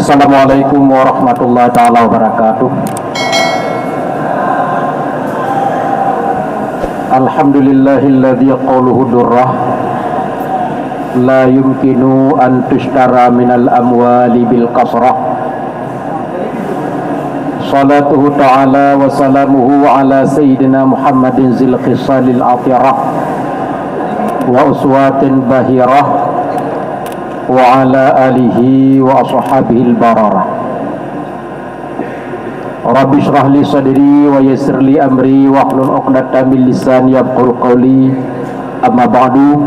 Assalamualaikum warahmatullahi taala wabarakatuh. Alhamdulillahilladzi qawluhu durrah la yumkinu an tushtara minal amwali bil qasrah. Salatuhu ta'ala wa salamuhu ala sayyidina Muhammadin zil khisalil atirah wa uswatin bahirah wa ala alihi wa ashabihi al-bararah. Rabbi shrah li sadri wa yassir li amri wa hlul 'uqdatam min lisani yafqahu qawli. Amma ba'du.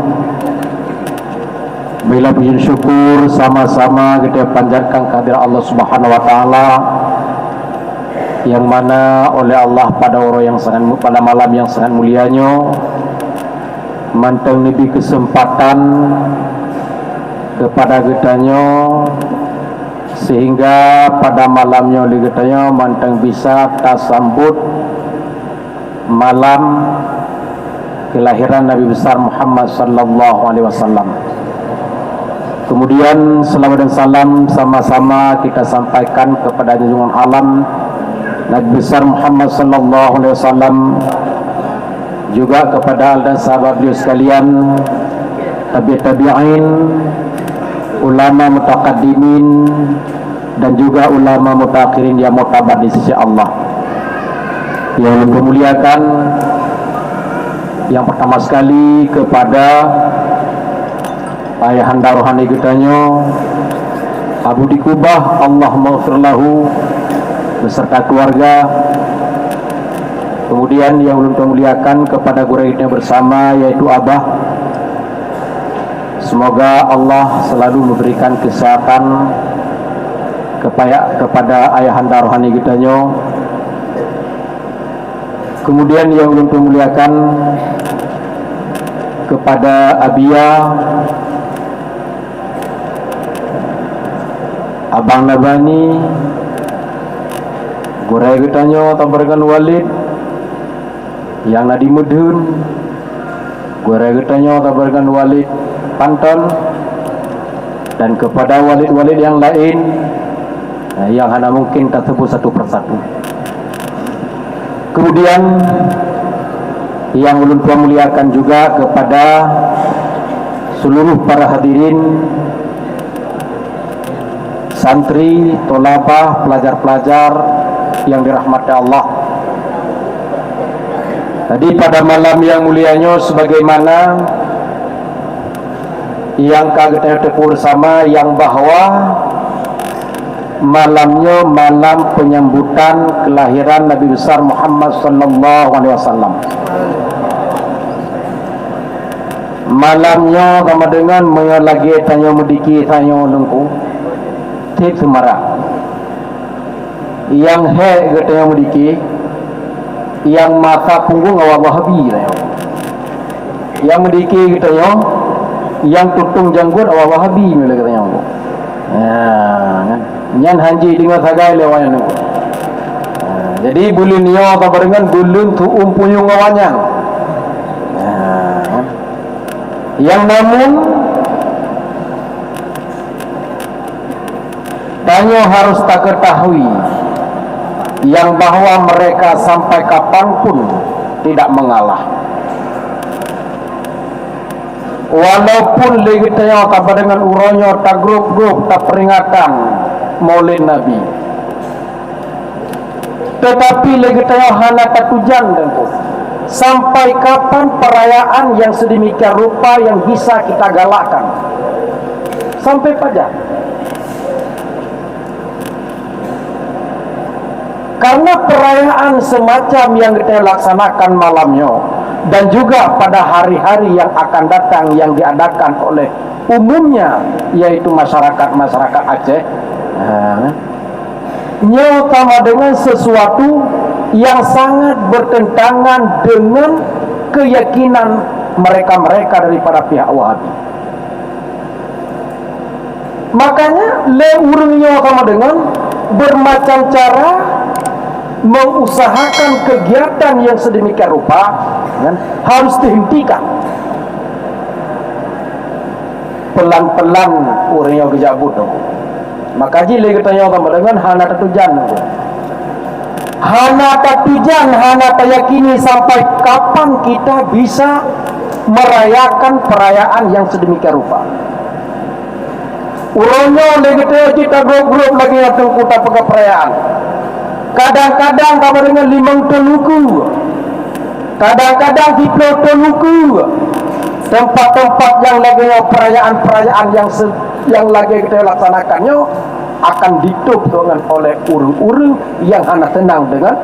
Bila puji syukur sama-sama kita panjatkan kehadirat Allah Subhanahu wa taala, yang mana oleh Allah pada pada malam yang sangat mulianya manteng lebih kesempatan kepada kitanya, sehingga pada malamnya oleh kitanya manteng bisa tasambut malam kelahiran Nabi besar Muhammad sallallahu alaihi wasallam. Kemudian selawat dan salam sama-sama kita sampaikan kepada junjungan alam Nabi besar Muhammad sallallahu alaihi wasallam, juga kepada al dan sahabat beliau sekalian, tabi'in, ulama mutaqaddimin, dan juga ulama mutakhirin yang mutabar di sisi Allah. Yang memuliakan, yang pertama sekali kepada ayahanda rohani kitanya Abu di Kubah, Allah maghfir lahu beserta keluarga. Kemudian yang belum memuliakan kepada guru-gurunya bersama, yaitu Abah. Semoga Allah selalu memberikan kesehatan kepada ayahanda rohani kitanya. Kemudian yang belum memuliakan kepada Abia, Abang Nabani, Gurai kitanya Tabarkan Walid, yang Nadi Mudhun, Gurai kitanya Tabarkan Walid Panton, dan kepada walid-walid yang lain yang hanya mungkin tak sebut satu persatu. Kemudian yang ulun tua muliakan juga kepada seluruh para hadirin, santri, tolabah, pelajar-pelajar yang dirahmati Allah. Tadi pada malam yang mulianya, sebagaimana yang kita tepuh bersama, yang bahwa malamnya malam penyambutan kelahiran Nabi besar Muhammad sallallahu alaihi wasallam. Malamnya sama dengan lagi tanya mediki tanya lengku tip semara. Yang he tanya mediki, yang mata punggung awal wahabi tanya. Yang mediki tanya yang tutung janggut awal wahabi mula katanya aku. Kan nyan hanji dengan sagai lewayan aku. Jadi bulun nyo apa dengan bulun tu umpuyung awanya. Yang namun tanya harus tak ketahui yang bahwa mereka sampai kapanpun tidak mengalah. Walaupun lagi tanya apa dengan uronyo tak grup-grup tak peringatan Maulid Nabi, tetapi lagi tanya hana tak tujuan tentu. Sampai kapan perayaan yang sedemikian rupa yang bisa kita galakkan? Sampai pada karena perayaan semacam yang kita laksanakan malamnya dan juga pada hari-hari yang akan datang yang diadakan oleh umumnya, yaitu masyarakat Aceh, nyata dengan sesuatu yang sangat bertentangan dengan keyakinan mereka-mereka daripada pihak Wahabi. Makanya leurungnya sama dengan bermacam cara mengusahakan kegiatan yang sedemikian rupa harus dihentikan. Pelan-pelan orangnya kejabut. Maka ji lagi tanya sama dengan hana tatujan. Hana tatujan, hana tayakini sampai kapan kita bisa merayakan perayaan yang sedemikian rupa. Uronyo lagi tanya kita grup lagi yang kita pakai perayaan. Kadang-kadang sama dengan limang teluku. Kadang-kadang di teluku. Tempat-tempat yang lagi perayaan-perayaan yang lagi kita laksanakannya akan ditutup dengan oleh urung-urung yang hanya tenang dengan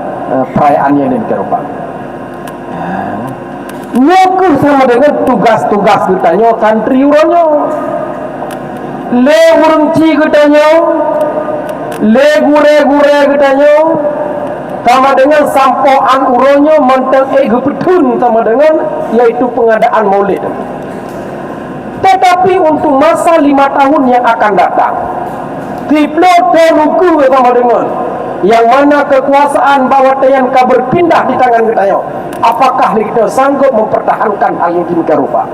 perayaan yang demikian. Nyukur sama dengan tugas-tugas kitanya santri uronyo. Le urung ci kitanya, le gure-gure kitanya, sama dengan sampoan uronyo mentang gepetun sama dengan yaitu pengadaan maulid. Tetapi untuk masa 5 tahun yang akan datang, Tiplo teluku sama dengan yang mana kekuasaan bawah tayan ka berpindah di tangan kita. Apakah kita sanggup mempertahankan hal yang demikian rupa?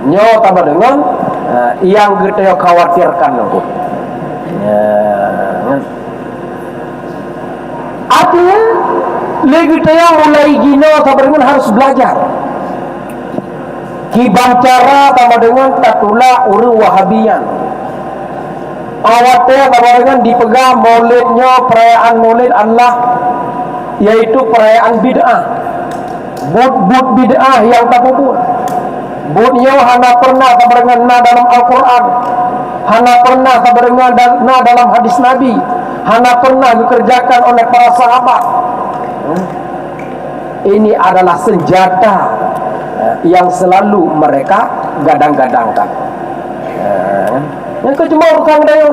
Nyo tambah dengan yang kita khawatirkan nunggu. Artinya lagi kita mulai gino tambah dengan harus belajar. Kibang cara tambah dengan tatula uru wahabiyan. Awatnya tambah dengan dipegang maulidnya perayaan maulid Allah, yaitu perayaan bid'ah. Bud bid'ah yang tak pupur. Budnya hana pernah tambah dengan na dalam Al-Quran, hana pernah tambah dengan na dalam hadis Nabi, hana pernah dikerjakan oleh para sahabat. Ini adalah senjata yang selalu mereka gadang-gadangkan. Yang cuma urusan daya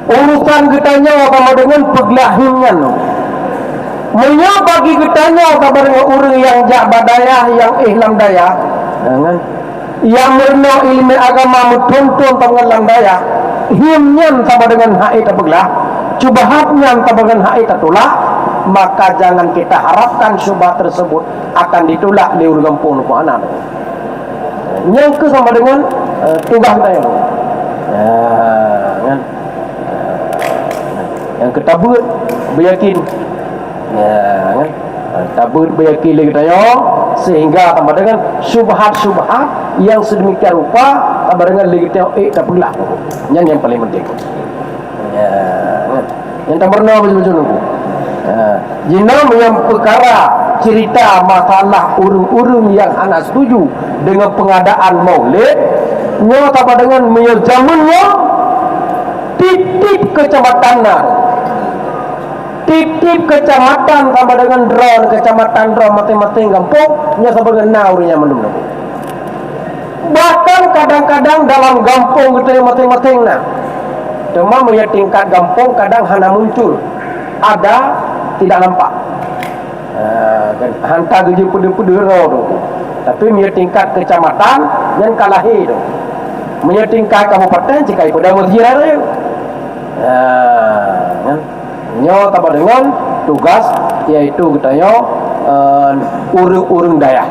urusan kitanya sama dengan peglahimnya bagi kitanya sama dengan orang yang jabadaya, yang ihlam daya, yang merno ilmu agama mutuntun pengelang daya, himnya sama dengan haid peglah, cubahatnya sama dengan haid tulah. Maka jangan kita harapkan syubhat tersebut akan ditolak di urang kampung ku anak. Yang ke sama dengan tugas kita yang kita buat beryakin tabut beryakin lagi kita sehingga sama dengan syubhat-syubhat yang sedemikian rupa sama dengan lagi kita tak pula yang paling penting yang tak pernah betul-betul nunggu jina yang perkara cerita masalah urung-urung yang anak setuju dengan pengadaan maulid nyo apa dengan menjamunnya titip kecamatan titip kecamatan sama dengan drone kecamatan drone mati-mati kampung nyo sama dengan naurinya menunggu. Bahkan kadang-kadang dalam kampung gitu mati-mati cuma melihat tingkat kampung kadang hanya muncul ada tidak nampak hantar gaji pudu-pudu tapi melihat tingkat kecamatan yang kalahi melihat tingkat kabupaten jika ikut dah berjira nyo tambah dengan tugas yaitu katanya urung daya.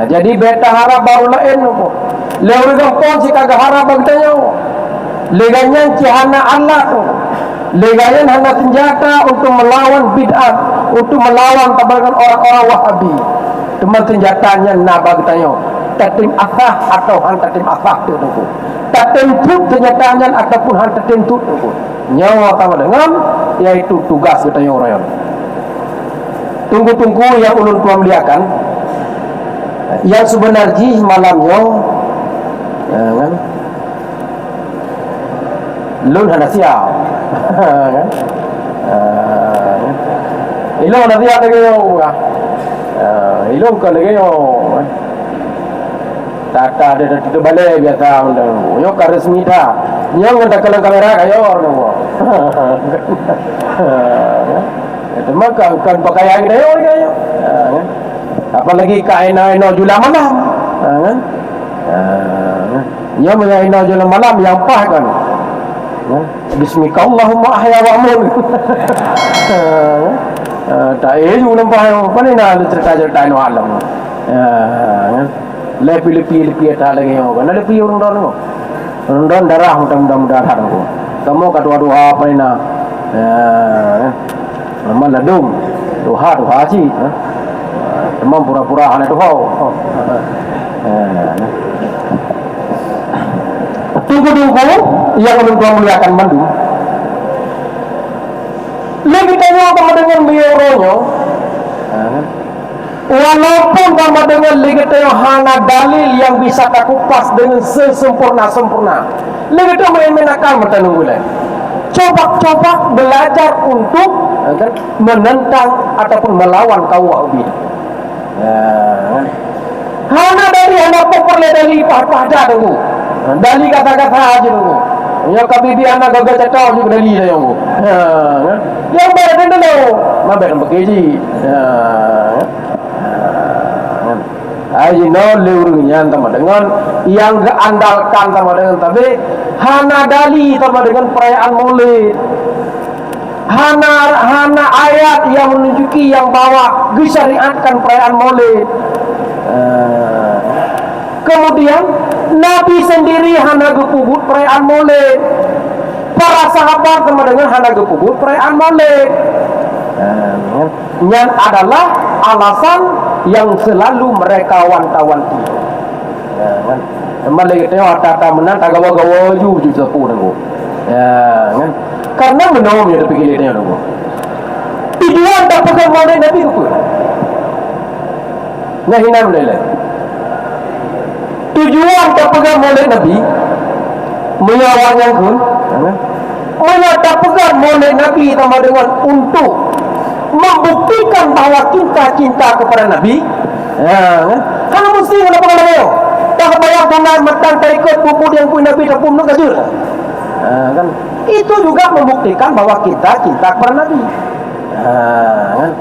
Jadi beta harap baru lain lewat kampung jika harap bagtanya leganya cihana Allah legayan hanya senjata untuk melawan bid'ah, untuk melawan tabaran orang-orang Wahabi. Teman senjatanya nabag tayo. Tatim asah atau hantar tatim asah tu tu. Tatim tut senjatanya ataupun hantar tatim tut tu. Nyawa sama dengan yaitu tugas kita orang. Tunggu-tunggu yang ulun tua muliakan. Yang sebenarnya malamnya kan lun hana siap kan ilong na siya tagayo ilong ka lagayo tata ada dito bale biasa undang yo karesmi ta nyong nda kalang kamera kayo orno itu maka kan pakaian kayo apalagi kain-kain jula malam kan nyong mengaino jula malam yang pah kan Bismika Allahumma ahya wa amur. Tak ju nampak apa ni nak cerita-cerita no alam. Lepi tak lagi kan. Lepi orang dah no. Rendon darah mudah-mudahan aku. Kamu kadua-dua apa ini nak? Nama ladung. Duha haji. Teman pura-pura anak duha. Tunggu-tunggu yang menunggu muliakan mandu. Lagi tanya sama dengan bioronya. Walaupun sama dengan legitnya hana dalil yang bisa kupas dengan sesempurna-sempurna. Legitnya main-mainkan mata nunggu lain. Coba-coba belajar untuk menentang ataupun melawan kaum ubin. Hana dari anak perle dari pada nunggu. Dari kata-kata aja nunggu. Ya kabibi anak gagah cakap juga dari dia nunggu. Yang berada dulu, mabar bekeji. Aji no leurunya sama dengan yang andalkan sama dengan tapi hana dali sama dengan perayaan Maulid. Hana ayat yang menunjuki yang bawa disyariatkan perayaan Maulid. Kemudian Nabi sendiri hana gepubut perayaan Maulid. Para sahabat sama dengan hana gepubut perayaan Maulid. Yang adalah alasan yang selalu mereka wanti-wanti. Teman lagi tengok tata menang tagawa-gawa ju sepuh nunggu. Kan? Karena menom ya terpikir dia nunggu. Tujuan tak pegang Maulid Nabi apa? Nah hina boleh. Tujuan tak pegang Maulid Nabi menyawanya pun. Mana tak pegang Maulid Nabi sama dengan untuk membuktikan bahawa kita cinta kepada Nabi. Kan mesti kenapa kalau dia tak bayang tunai matang tak ikut buku yang pun Nabi tak pun nak kajur. Kan itu juga membuktikan bahawa kita cinta kepada Nabi. Kan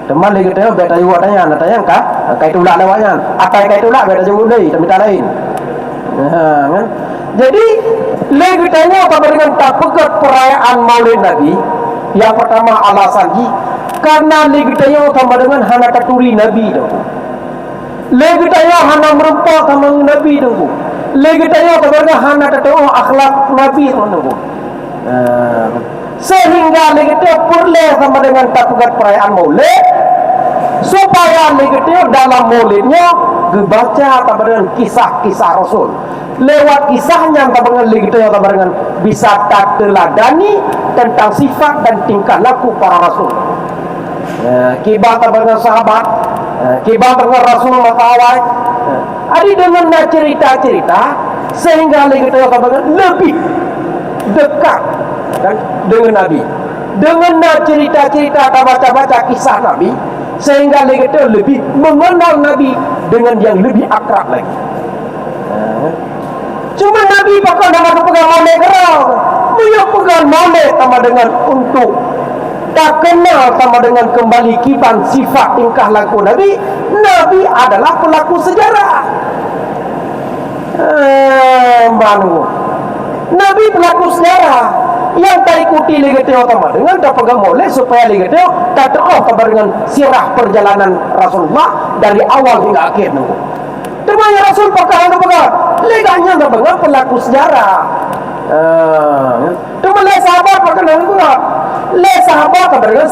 teman lagi tanya beta juga tanya kah kai tulak lawaknya atai kai tulak beta juga deui tapi tak lain. Kan jadi lagi tanya apa dengan tak pegat perayaan Maulid Nabi. Yang pertama alasan karena lagi tanya sama dengan hana katuri Nabi tu. Lagi tanya hana merempak sama Nabi tu. Lagi tanya sama dengan hana kata akhlak Nabi tu. Sehingga lagi tanya perlu sama dengan tak pegat perayaan Maulid supaya lagi tanya dalam Maulidnya dibaca sama dengan kisah-kisah Rasul. Lewat kisahnya dengan lagi tanya sama dengan bisa tak teladani tentang sifat dan tingkah laku para rasul. Kibah dengan sahabat, kibah dengan Rasul matawai. Ada dengan cerita-cerita sehingga lagi kita lebih dekat dan dengan Nabi. Dengan cerita-cerita atau baca-baca kisah Nabi sehingga lagi kita lebih mengenal Nabi dengan yang lebih akrab lagi. Cuma Nabi bakal nama pegang Maulid kerau. Dia pegang Maulid sama dengan untuk tak kenal sama dengan kembali kiban sifat tingkah laku Nabi. Nabi adalah pelaku sejarah. Nabi pelaku sejarah yang tak ikuti lagi tengok sama dengan tak pegang Maulid supaya lagi tengok tak tahu kabar dengan sirah perjalanan Rasulullah dari awal hingga akhir nunggu. Temannya Rasul pegang leganya tak pegang pelaku sejarah. Cuma le sahabat perkenalan juga. Le sahabat dengan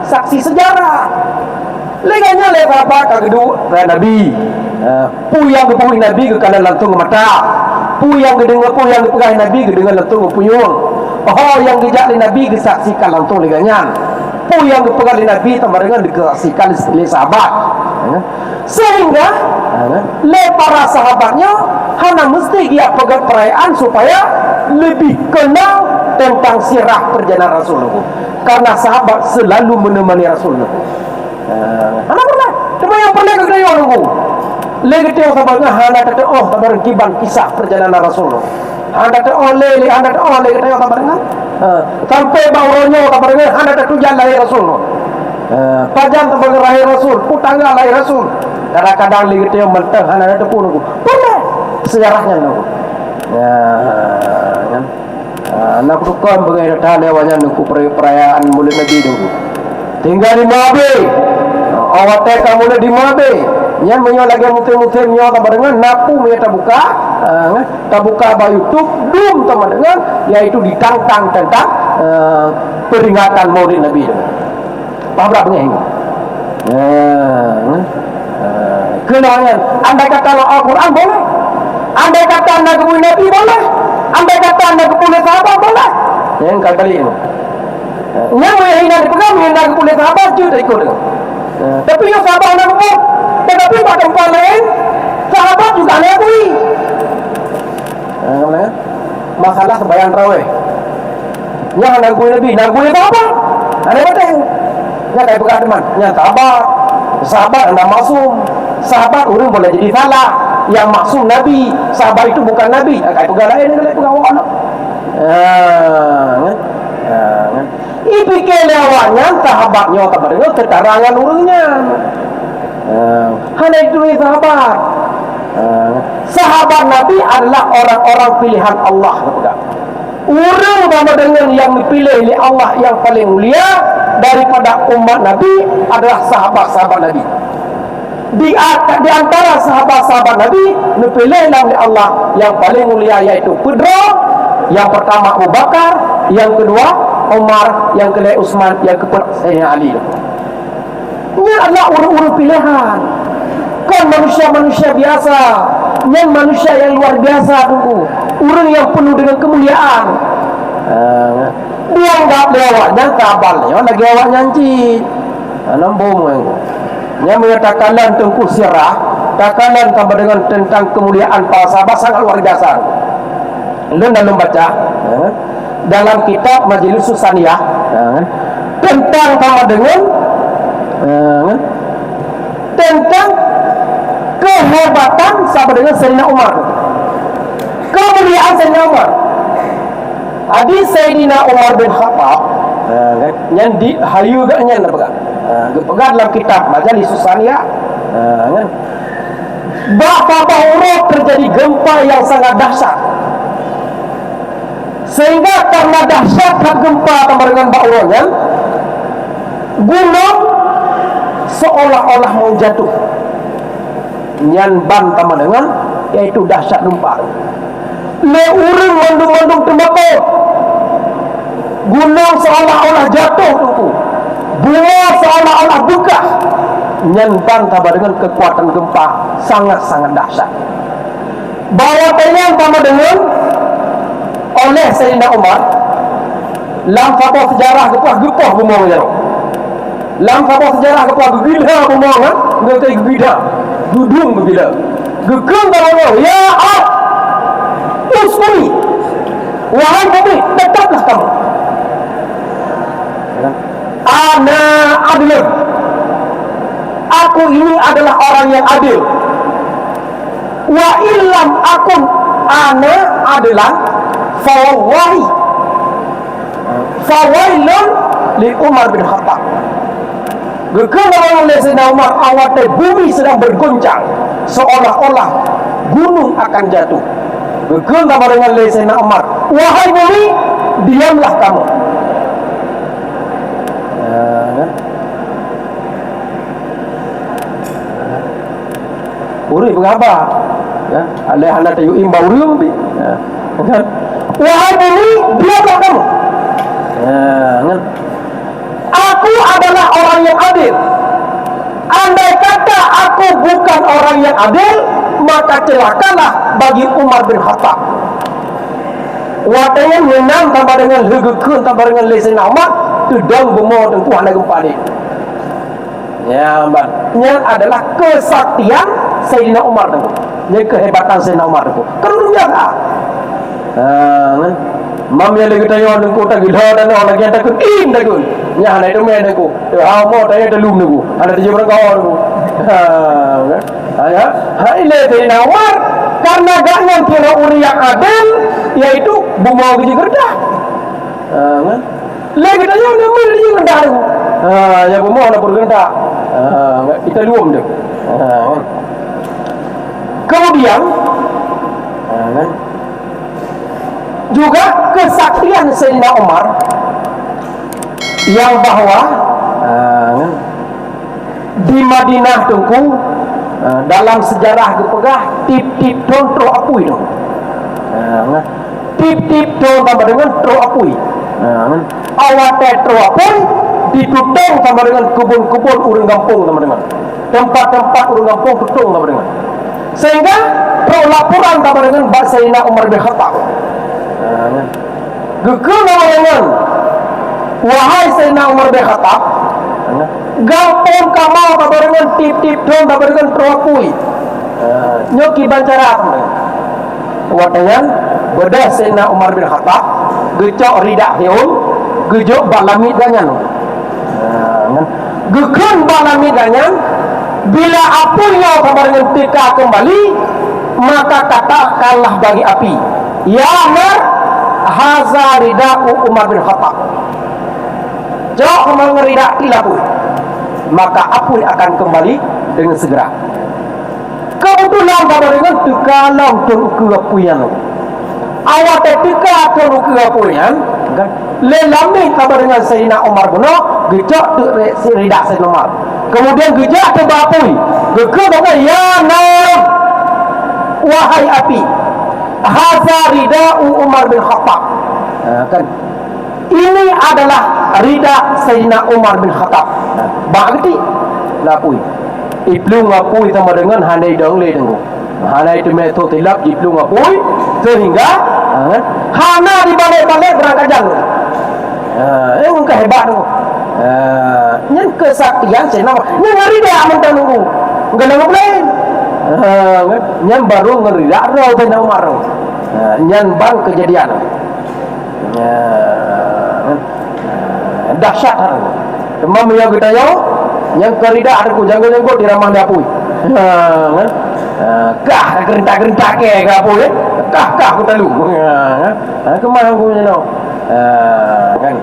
saksi sejarah. Leganya le sahabat kedua Nabi. Pu yang kepuhi Nabi ke kanan lantung mata. Pu yang kedengar pu yang kepegang Nabi ke dengan lantung puyung. Oh yang dijak Nabi kesaksikan lantung leganya. Pu yang kepegang Nabi tambah dengan dikesaksikan le sahabat. Sehingga le para sahabatnya hanya mesti dia pegang perayaan supaya lebih kenal tentang sirah perjalanan Rasulullah. Karena sahabat selalu menemani Rasulullah. Anak pernah, cuma yang pernah ke gaya nunggu. Lagi tengok sahabatnya, anak kata tabaran kiban kisah perjalanan Rasulullah. Anak kata lagi tengok sahabatnya. Sampai bauronya tabarannya, anak kata tujuan lahir Rasulullah. Pajang tabaran lahir Rasul, putangga lahir Rasul. Kadang-kadang lagi tengok mentah, anak kata pun nunggu. Pernah sejarahnya nunggu. Kan? Anak tukar bagai dah lewatnya nunggu perayaan Maulid Nabi nunggu. Tinggal di Mabe. Awak teka mulai di Mabe. Yang menyo lagi musim-musim nyo kabar dengan napu mereka buka kita buka YouTube belum teman-teman, yaitu ditantang tentang peringatan Maulid Nabi itu. Paham berapa ni? Kenangan. Andai kata Al-Quran boleh, andai kata anda kebun Nabi boleh, andai kata anda kebun sahabat boleh. Yang kali ini. Yang menghina dipegang, menghina kebun sahabat juga ikut dengan. Tapi yang sahabat anda kebun, tetapi pada tempat lain sahabat juga anda akui. Masalah sembahyang tarawih. Yang anda kebun Nabi, anda kebun sahabat, anda betul. Yang kayak pegang teman, yang sahabat anda maksum. Sahabat orang boleh jadi salah. Yang maksum Nabi, sahabat itu bukan Nabi. Kayak pegang lain, kayak pegang orang. Ipikir awaknya sahabatnya kepada keterangan orangnya. Hanya itu sahabat. Sahabat Nabi adalah orang-orang pilihan Allah. Orang sama dengan yang dipilih oleh Allah yang paling mulia daripada umat Nabi adalah sahabat-sahabat Nabi. Di antara sahabat-sahabat Nabi dipilih oleh Allah yang paling mulia, yaitu Pedro, yang pertama Abu Bakar, yang kedua Umar, yang kedua Utsman, yang keempat Sayyidina Ali. Ini adalah orang-orang pilihan. Kan manusia-manusia biasa, yang manusia yang luar biasa dulu, orang yang penuh dengan kemuliaan. Dia enggak lewatnya kabalnya, lagi awak nyanyi. Nambung yang mengatakan tentang sirah, takalan tambah dengan tentang kemuliaan para sahabat sangat luar biasa. Lu dalam baca dalam kitab Majlis Susaniyah tentang sama dengan tentang kehebatan sama dengan Sayyidina Umar, kemuliaan Sayyidina Umar. Hadis Sayyidina Umar bin Khattab yang dihayu gaknya pegang dalam kitab Majlis Susaniyah. Bapak urut terjadi gempa yang sangat dahsyat, sehingga karena dahsyat gempa dengan baurnya, gunung seolah-olah mau jatuh. Nyanban sama dengan yaitu dahsyat gempa. Le urang mandung-mandung tembakau, gunung seolah-olah jatuh tuku, bunga seolah-olah buka. Nyanban sama dengan kekuatan gempa sangat-sangat dahsyat. Bawa tayang sama dengan oleh Sayyidina Umar dalam satu sejarah gepah bumong jaro. Dalam satu sejarah gepah gila bumong ngerti gila dudung begila gegeng kalau ya usbuni wahai bumi tetaplah kamu, ana adil, aku ini adalah orang yang adil. Wa illam akun ana adilan fawallahi fawailun li Umar bin Khattab. Gegana oleh Sayyidina Umar, awat bumi sedang bergoncang seolah-olah gunung akan jatuh. Gegana dengan Sayyidina Umar, wahai bumi diamlah kamu. Uri berapa? Ya, alih anak tayu imbau riung bi. Wahai bumi, diamlah kamu. Aku adalah orang yang adil. Andai kata aku bukan orang yang adil, maka celakalah bagi Umar bin Khattab. Watanya menang tambah dengan hegekun tambah dengan Sayyidina Umar, tudang bumau tengku anak gempa ni. Ya, yang adalah kesaktian Sayyidina Umar tu. Yang kehebatan Sayyidina Umar tu. Kan biasa. Mam yang lagi tanya orang tu tak gila dan orang lagi takut takut. Nya hana itu main aku. Mau tanya telum aku. Ada tujuh orang kawan aku. Ya, ile Sayyidina Umar karena gaknya kira uri yang adil, yaitu bumau gigi gerdah. Lagi tanya orang main gigi gerdah aku. Ya bumau nak bergerdah. Kita luam dia. Kemudian juga kesaktian Sayyidina Umar yang bahwa di Madinah tungku dalam sejarah kepegah tip-tip contoh apa itu Tip-tip dong sama dengan tro apui. Awate tro apui ditutong sama dengan kebun-kebun urang kampung sama dengan tempat-tempat urang kampung tutong sama dengan. Sehingga tro laporan sama dengan Sayyidina Umar bin Khattab. Gegel sama dengan wahai Sayyidina Umar bin Khattab, gampang kamu sama dengan tip-tip dong sama dengan tro apui. Nyoki bancara sama dengan. Watayan bedah Sayyidina Umar bin Khattab gecok ridak heun gejok balamid ganyan gekun balamid ganyan bila apunya kabar dengan tika kembali maka katakanlah bagi api ya nar haza ridaku Umar bin Khattab jok mengeridak tilapu maka api akan kembali dengan segera. Kebetulan kabar dengan tekalang tun keapuyan awat tika tun keapuyan lelami kabar dengan Sayyidina Umar buno gejak tu ridak Sayyidina Umar kemudian gejak tu bapui gege dengan ya nar wahai api hadza rida'u Umar bin Khattab kan ini adalah rida Sayyidina Umar bin Khattab berarti lapui iplung ngapui sama dengan handai dong le tengku handai tu metode tilap iplung ngapui sehingga hana di balik-balik berangkat jalan engkau hebat tu nyen kesaktian saya nama nyen ngeri dia aman tanggu enggak nama lain nyen baru ngeri dak rau Sayyidina Umar nyen bang kejadian dahsyat temam yang kita yo yang kerida aku janggo-janggo di ramah dapui kah gerenta-gerenta ke gapo ya kah aku talu kemana aku nyano kan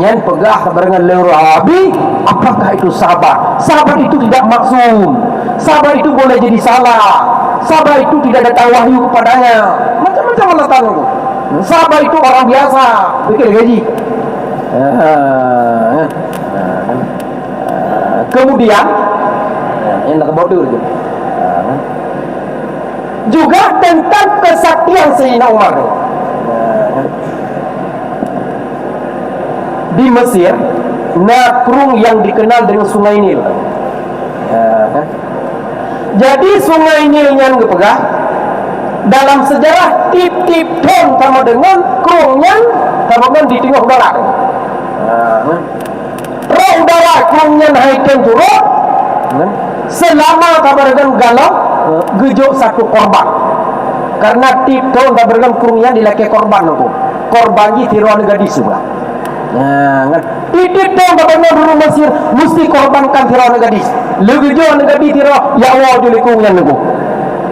nyen pegah barengan lero abi apakah itu sabar itu tidak maksum sabar itu boleh jadi salah sabar itu tidak datang wahyu kepadanya macam-macam alasan aku sabar itu orang biasa pikir gaji kemudian yang nak bodoh juga tentang kesaktian Sayyidina Umar di Mesir nakrung yang dikenal dengan Sungai Nil jadi Sungai Nil yang dipegah dalam sejarah tip-tip ton sama dengan krungnya sama dengan di tengah udara roh udara krungnya naikkan turun selama kabar dengan galau gejok satu korban karena tip ton kabar dengan krungnya dilaki korban itu korban ini tiruan gadis juga tip ton kabar dengan dulu Mesir mesti korbankan tiruan gadis lebih jauh gadis tiruan ya Allah juli krungnya itu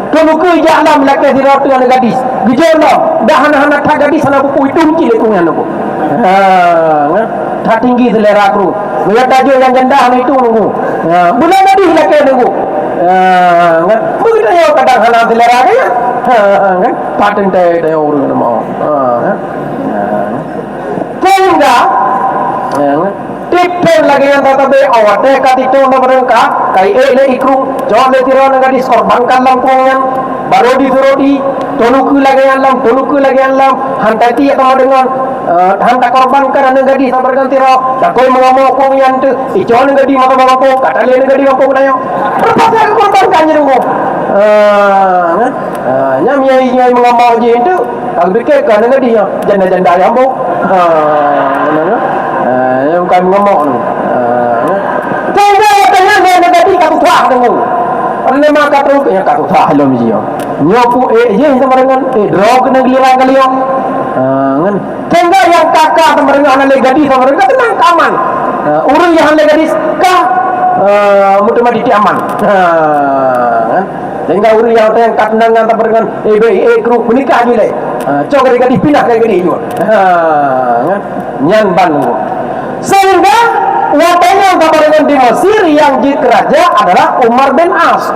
kalau ke jalan laki tiruan tiruan gadis gejok lah dah hana-hana tak gadis sana buku itu mungkin krungnya itu tak tinggi selera kru melihat tajuk yang jendah itu nunggu bulan tadi laki nunggu begitu ya kadang hana selera kaya kan paten teh orang mau sehingga tipen lagi yang tatabe awat dekat itu mereka kai le ikru jangan le tiron gadis korbankan langkungnya baru disuruh di toluku lagi alam hantati atau dengan hanta korbankan anu gadis sabarkan tiro tak koi mengamuk yang tu ijon gadis mata bapok kata le gadis bapok dayo berpasal korbankan nyengu nyam yai mengamuk je itu kalau pikir kan gadis janda-janda yang bau yang bukan mengamuk tu sehingga katanya gadis katu tuah dengu oleh maka terus ya katu tuah belum dia nyopu je sama dengan drog kena giliran kali yo kan sehingga yang kakak sama dengan anak gadis sama dengan tenang aman urang yang anak gadis kah mudah di aman kan sehingga urang yang kat dengan sama dengan kru menikah juga cok gadis pindah ke gadis juga kan nyan ban sehingga watanya sama dengan di Mesir yang jadi raja adalah Umar bin As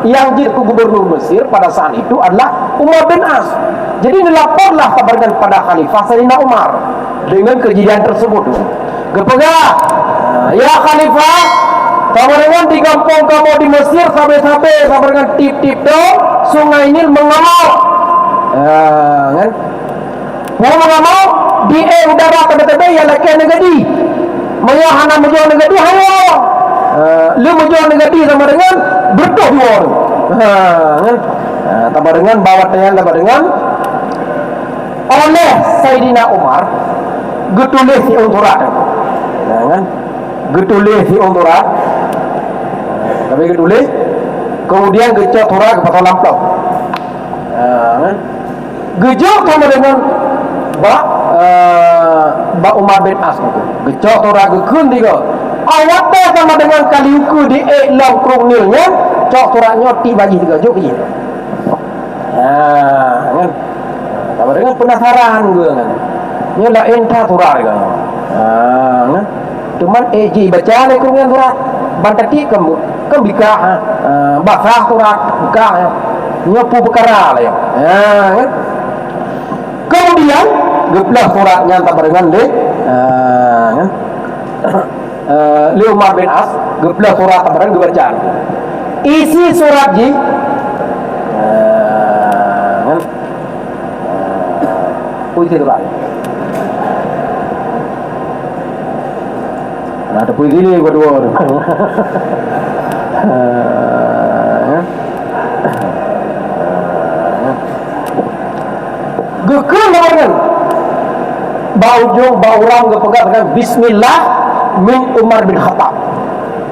yang jadi gubernur Mesir pada saat itu adalah Umar bin As. Jadi dilaporlah kabarkan pada Khalifah Sayyidina Umar dengan kejadian tersebut. Gepegah, ya Khalifah, kabarkan di kampung kamu di Mesir sampai kabarkan tip-tip dong Sungai Nil mengamuk. Kan? Mau mau di udara tebe-tebe yang laki negadi. Maya hana menjual negadi hayo. Lu menjual negadi sama dengan berdoh dua. Kan? Tambah dengan bawa tambah dengan oleh Sayyidina Umar getulih si unturat. Kan? Getulih si unturat. Tapi getulih kemudian gecok turak ke pasal lampau. Kan? Gejok sama dengan Ba Umar bin As itu. Gecok turak gekun tiga. Awatnya sama dengan kaliuku di eklam krunilnya, cok turak nyoti bagi tiga jok gitu. Kan? Sama dengan penasaran gue kan. Nyola entah turak kan. Kan? Cuman eji baca ni krunil turak. Bantati kembika basah turak buka ya. Nyopu perkara lah ya. Kan? Kemudian geplah suratnya tak dengan le kan? Umar bin As geplah surat tak dengan dibaca. Isi surat ji kan? Puisi surat. Ada puisi ni berdua. Gekun dengan baujung baurang gepegat dengan Bismillah min Umar bin Khattab.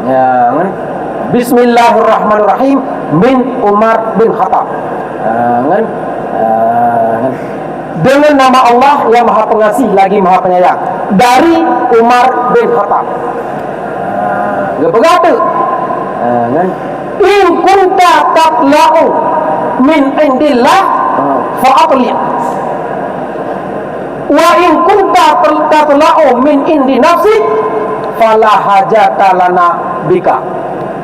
Ya, kan? Bismillahirrahmanirrahim min Umar bin Khattab. Kan? Dengan nama Allah yang Maha Pengasih lagi Maha Penyayang dari Umar bin Khattab. Gepegat tu. Kan? In kunta tatla'u min indillah fa'atli' wa in kunta tatla'u min indi nafsik fala hajata lana bika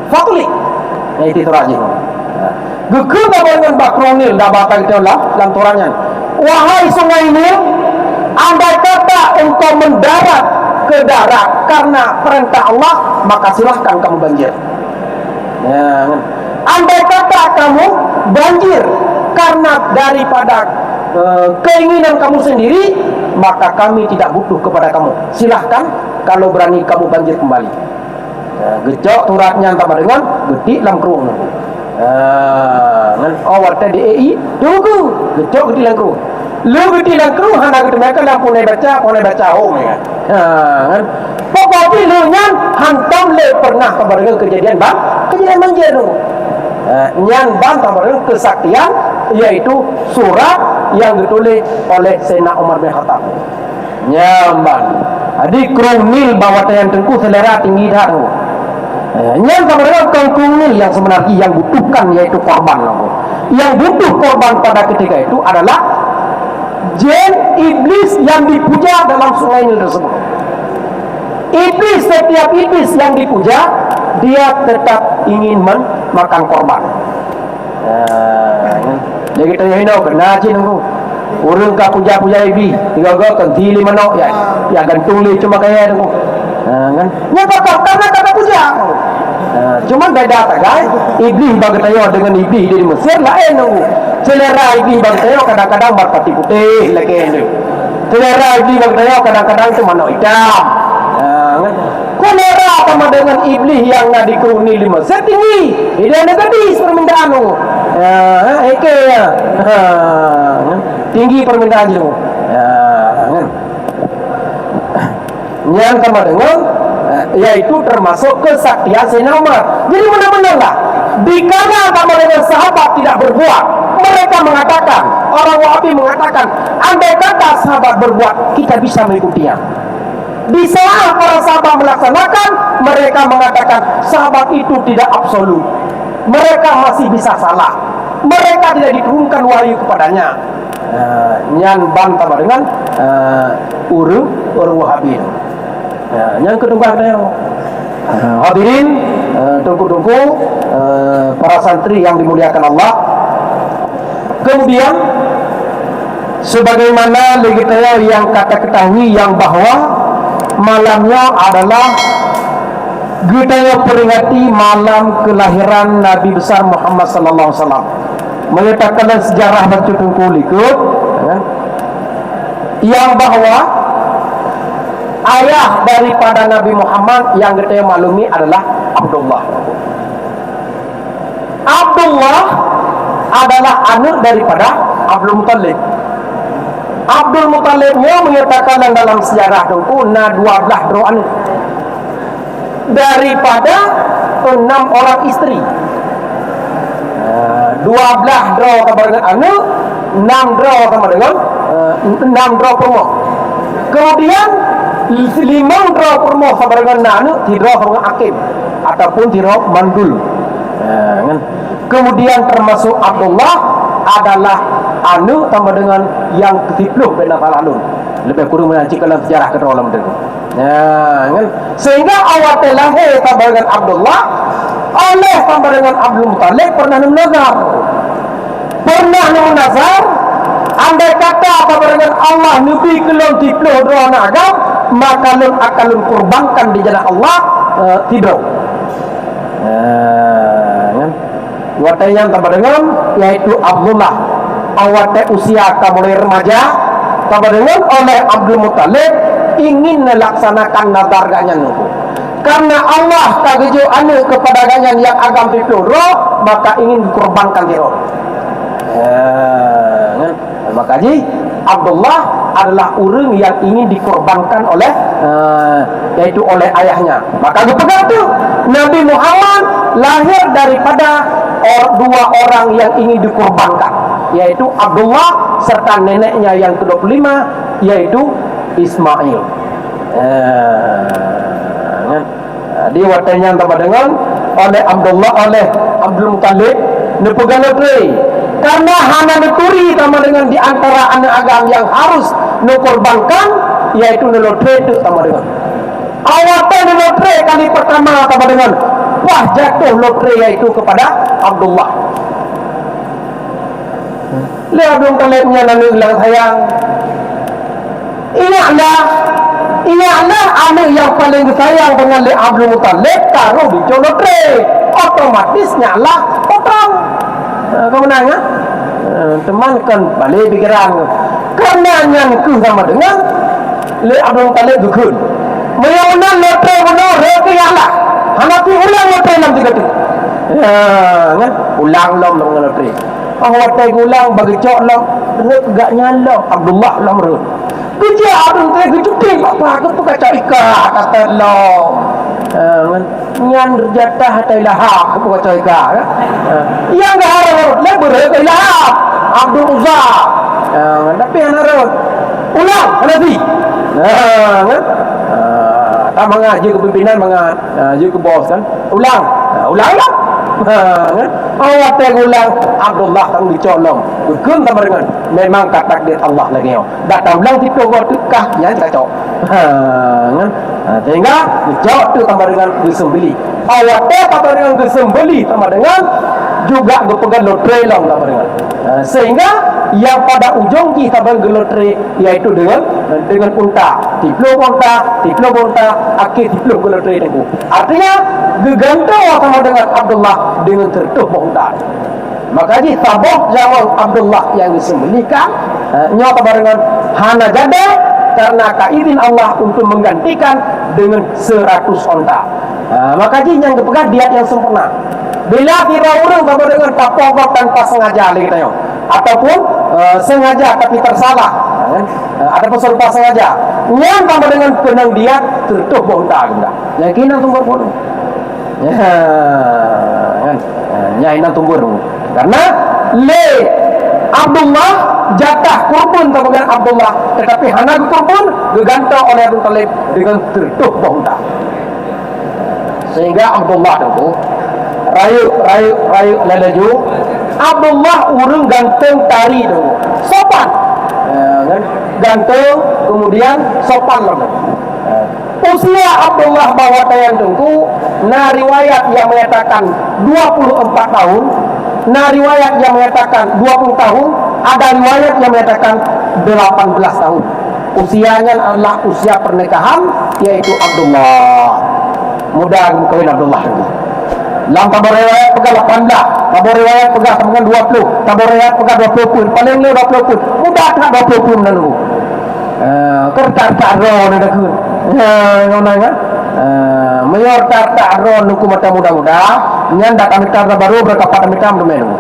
fatli. Itu teraji. Geger dengan bakronil dah bakal kita dalam turannya. Wahai sungai Nil, andai kata engkau mendarat ke darat karena perintah Allah, maka silahkan kamu banjir. Ya, andai kata kamu banjir karena daripada keinginan kamu sendiri, maka kami tidak butuh kepada kamu. Silahkan kalau berani kamu banjir kembali. Gejok turatnya entah dengan getik dalam kerung. Awal tadi EI tunggu gejok getik dalam kerung. Lu getik dalam kerung hendak kita mereka dalam punai baca home kan. Pokoknya lu nyan hantam le pernah kabar dengan kejadian banjir tu. Nyan bantah dengan kesaktian yaitu surat yang ditulis oleh Sayyidina Umar bin Khattab. Nyamban. Adik krunil bawa yang tengku selera tinggi dah tu. Nyam sama dengan krunil yang sebenarnya yang butuhkan yaitu korban. Yang butuh korban pada ketika itu adalah jin iblis yang dipuja dalam sungai Nil tersebut. Iblis, setiap iblis yang dipuja dia tetap ingin makan korban. Jadi kita yang hidup kena cina tu. Orang ka puja-puja ibi, tiga-tiga kan tili manok ya. Ya gantung li cuma kaya tu. Kan? Ya karena kata puja. Cuma beda tak guys. Iblis bagi tayo dengan iblis di Mesir lain tu. Selera iblis bagi tayo kadang-kadang berpati putih lagi tu. Selera iblis bagi tayo kadang-kadang tu manok hitam. Kan? Selera sama dengan iblis yang ada di kruni di Mesir tinggi. Dia negatif permintaan tu. Tinggi permintaan je. Kan? Yang sama dengan yaitu termasuk kesaktian Sayyidina Umar. Jadi benar-benarlah dikala sama dengan sahabat tidak berbuat, mereka mengatakan, orang Wahabi mengatakan, andai kata sahabat berbuat, kita bisa mengikutinya. Di saat para sahabat melaksanakan, mereka mengatakan sahabat itu tidak absolut. Mereka masih bisa salah. Mereka tidak diturunkan wahyu kepadanya. Nyan bantah dengan orang Wahabi. Yang kedua hadirin tunggu-tunggu para santri yang dimuliakan Allah. Kemudian sebagaimana kita yang ketahui yang bahwa malamnya adalah kita peringati malam kelahiran Nabi besar Muhammad sallallahu alaihi wasallam. mengatakan sejarah baca tungkul ikut yang bahwa ayah daripada Nabi Muhammad yang kita maklumi adalah Abdullah. Abdullah adalah anak daripada Abdul Muttalib. Abdul Muttalibnya mengatakan dalam sejarah itu na 12 dro anak daripada 6 orang istri. 12 dro sama dengan anak, 6 dro sama dengan 6 dro perempuan. Kemudian 5 dro perempuan sama dengan anak, 3 sama dengan akim ataupun 3 mandul. Kan? Kemudian termasuk Abdullah adalah anu tambah dengan yang ke-10 bin Al-Alun. Lebih kurang menanci dalam sejarah kedua dalam itu. Kan? Sehingga awal lahir tambah dengan Abdullah oleh tambah dengan Abdul Muttalib pernah menazar andai kata tambah dengan Allah nabi kelon 10 anak agam maka lun akan lun kurbankan di jalan Allah tidak. Kan? Watai yang tambah dengan yaitu Abdullah awal usia mulai remaja tambah dengan oleh Abdul Muttalib ingin melaksanakan nazar gaknya nunggu karena Allah tagejo anu kepada ganyan yang agam roh maka ingin dikorbankan di roh. Maka ji Abdullah adalah orang yang ingin dikorbankan oleh yaitu oleh ayahnya. Maka kepada itu Nabi Muhammad lahir daripada dua orang yang ingin dikorbankan, yaitu Abdullah serta neneknya yang ke-25 yaitu Ismail. Di watanya tambah dengan oleh Abdullah oleh Abdul Muttalib nepegang negeri karena hana neturi tambah dengan di antara anak agam yang harus nukorbankan yaitu nelotre itu tambah dengan awatan nelotre kali pertama tambah dengan wah jatuh lotre yaitu kepada Abdullah. Lihat Abdul Muttalibnya nanti bilang sayang Ialah anak yang paling sayang dengan Abdul Muttalib taruh di lotre otomatis nyala potong. Kamu nanya teman kan balik pikiran karena yang sama dengan Abdul Muttalib dukun meyauna lotre benar ke ialah hanapi ulang lotre 6 3 kan ulang lom dengan lotre hotel ulang bagi cok lom gak nyala Abdullah lom rut kerja Abdul Muttalib cuti apa aku kacau ikat kata lom nyan jatah tailah aku kacau ikat yang dah harus lebih tailah Abdul Uzza tapi harus ulang Hanafi kan tak mengaji kepimpinan mengaji ke bos kan ulang lah kan awak ulang Abdullah tang dicolong bukan sama dengan memang takdir Allah lagi datang ulang itu gua tukah yang cocok kan sehingga dicok tu sama dengan disembeli awak sama dengan disembeli sama dengan juga berpegang lotre lah sama dengan sehingga yang pada ujung kita bergelotre yaitu dengan unta tiplo unta akhir tiplo gelotre itu artinya gegantau sama dengan Abdullah dengan tertubuh unta maka di tabah zaman Abdullah yang disembelikan nyata dengan hana jada karena kaidin Allah untuk menggantikan dengan 100 unta maka di yang kepegang diat yang sempurna bila kira orang sama dengan kapok tanpa sengaja kita ataupun sengaja tapi tersalah ada peserta sengaja yang tambah dengan penang dia tertuh bontak yakinan tumbur pun nyahinan tumbur karena Abdullah jatah kurban tambah dengan Abdullah tetapi hana kurban digantau oleh Abdul Muttalib dengan tertuh bontak sehingga Abdullah itu rayu lelaju Abdullah urung ganteng tari tu sopan kan ganteng kemudian sopan lah usia Abdullah bawa tayang tunggu na riwayat yang mengatakan 24 tahun na riwayat yang mengatakan 20 tahun ada riwayat yang mengatakan 18 tahun usianya adalah usia pernikahan yaitu Abdullah mudah kawin Abdullah Lam tabur riwayat pegang 18, tabur riwayat pegang 20, tabur riwayat pegang 20 pun, paling le 20 pun. Mudah tak 20 pun nanu. Kertas tak ro ni dah kun. Ngono kan? Mayor tak ro nuku mata mudah-mudah, nyanda kami tar baru berkapat kami tam domenu.